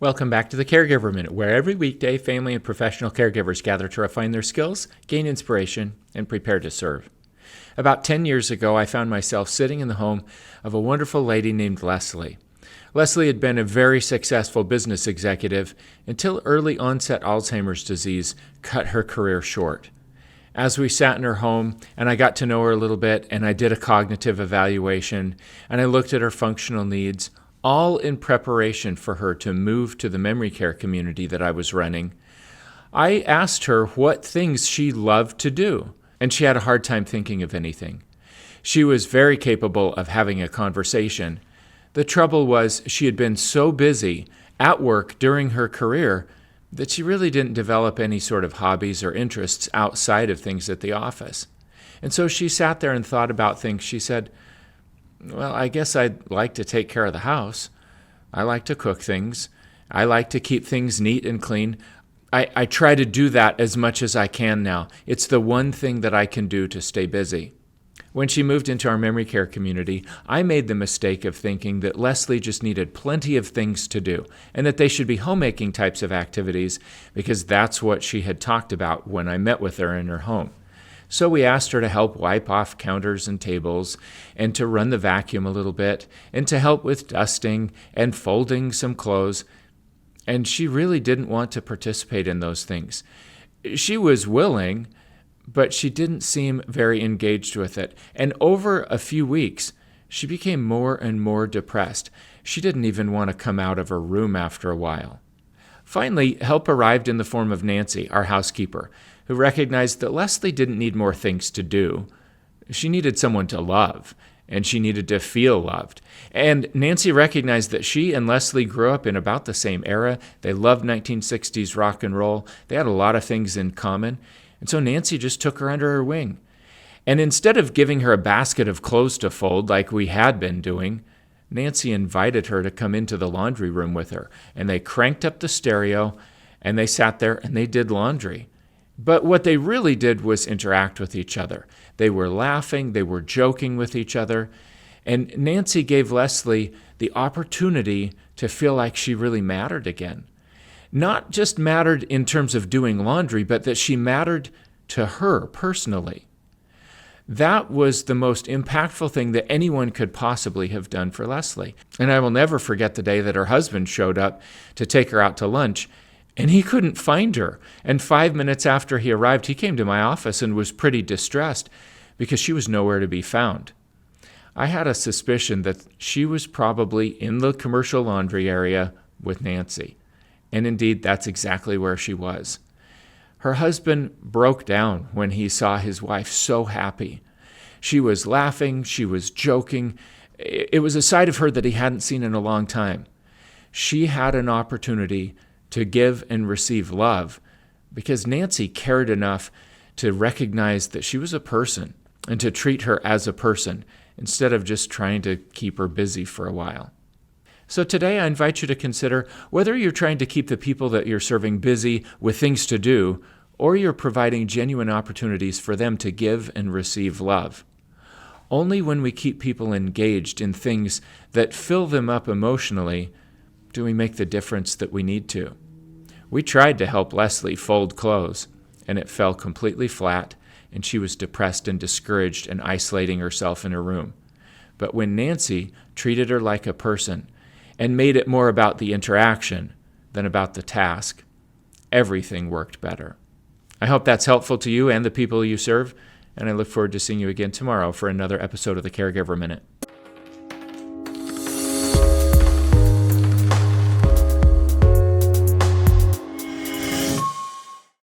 Welcome back to the Caregiver Minute, where every weekday family and professional caregivers gather to refine their skills, gain inspiration, and prepare to serve. About 10 years ago, I found myself sitting in the home of a wonderful lady named Leslie. Leslie had been a very successful business executive until early-onset Alzheimer's disease cut her career short. As we sat in her home, and I got to know her a little bit, and I did a cognitive evaluation, and I looked at her functional needs, all in preparation for her to move to the memory care community that I was running, I asked her what things she loved to do, and she had a hard time thinking of anything. She was very capable of having a conversation. The trouble was she had been so busy at work during her career that she really didn't develop any sort of hobbies or interests outside of things at the office. And so she sat there and thought about things. She said, well, I guess I'd like to take care of the house. I like to cook things. I like to keep things neat and clean. I try to do that as much as I can now. It's the one thing that I can do to stay busy. When she moved into our memory care community, I made the mistake of thinking that Leslie just needed plenty of things to do and that they should be homemaking types of activities because that's what she had talked about when I met with her in her home. So we asked her to help wipe off counters and tables and to run the vacuum a little bit and to help with dusting and folding some clothes. And she really didn't want to participate in those things. She was willing, but she didn't seem very engaged with it. And over a few weeks, she became more and more depressed. She didn't even want to come out of her room after a while. Finally, help arrived in the form of Nancy, our housekeeper, who recognized that Leslie didn't need more things to do. She needed someone to love, and she needed to feel loved. And Nancy recognized that she and Leslie grew up in about the same era. They loved 1960s rock and roll. They had a lot of things in common. And so Nancy just took her under her wing. And instead of giving her a basket of clothes to fold like we had been doing, Nancy invited her to come into the laundry room with her. And they cranked up the stereo, and they sat there and they did laundry. But what they really did was interact with each other. They were laughing, they were joking with each other, and Nancy gave Leslie the opportunity to feel like she really mattered again. Not just mattered in terms of doing laundry, but that she mattered to her personally. That was the most impactful thing that anyone could possibly have done for Leslie. And I will never forget the day that her husband showed up to take her out to lunch, and he couldn't find her. And 5 minutes after he arrived, he came to my office and was pretty distressed because she was nowhere to be found. I had a suspicion that she was probably in the commercial laundry area with Nancy. And indeed, that's exactly where she was. Her husband broke down when he saw his wife so happy. She was laughing, she was joking. It was a side of her that he hadn't seen in a long time. She had an opportunity to give and receive love because Nancy cared enough to recognize that she was a person and to treat her as a person instead of just trying to keep her busy for a while. So today I invite you to consider whether you're trying to keep the people that you're serving busy with things to do or you're providing genuine opportunities for them to give and receive love. Only when we keep people engaged in things that fill them up emotionally do we make the difference that we need to. We tried to help Leslie fold clothes, and it fell completely flat, and she was depressed and discouraged and isolating herself in her room. But when Nancy treated her like a person and made it more about the interaction than about the task, everything worked better. I hope that's helpful to you and the people you serve, and I look forward to seeing you again tomorrow for another episode of the Caregiver Minute.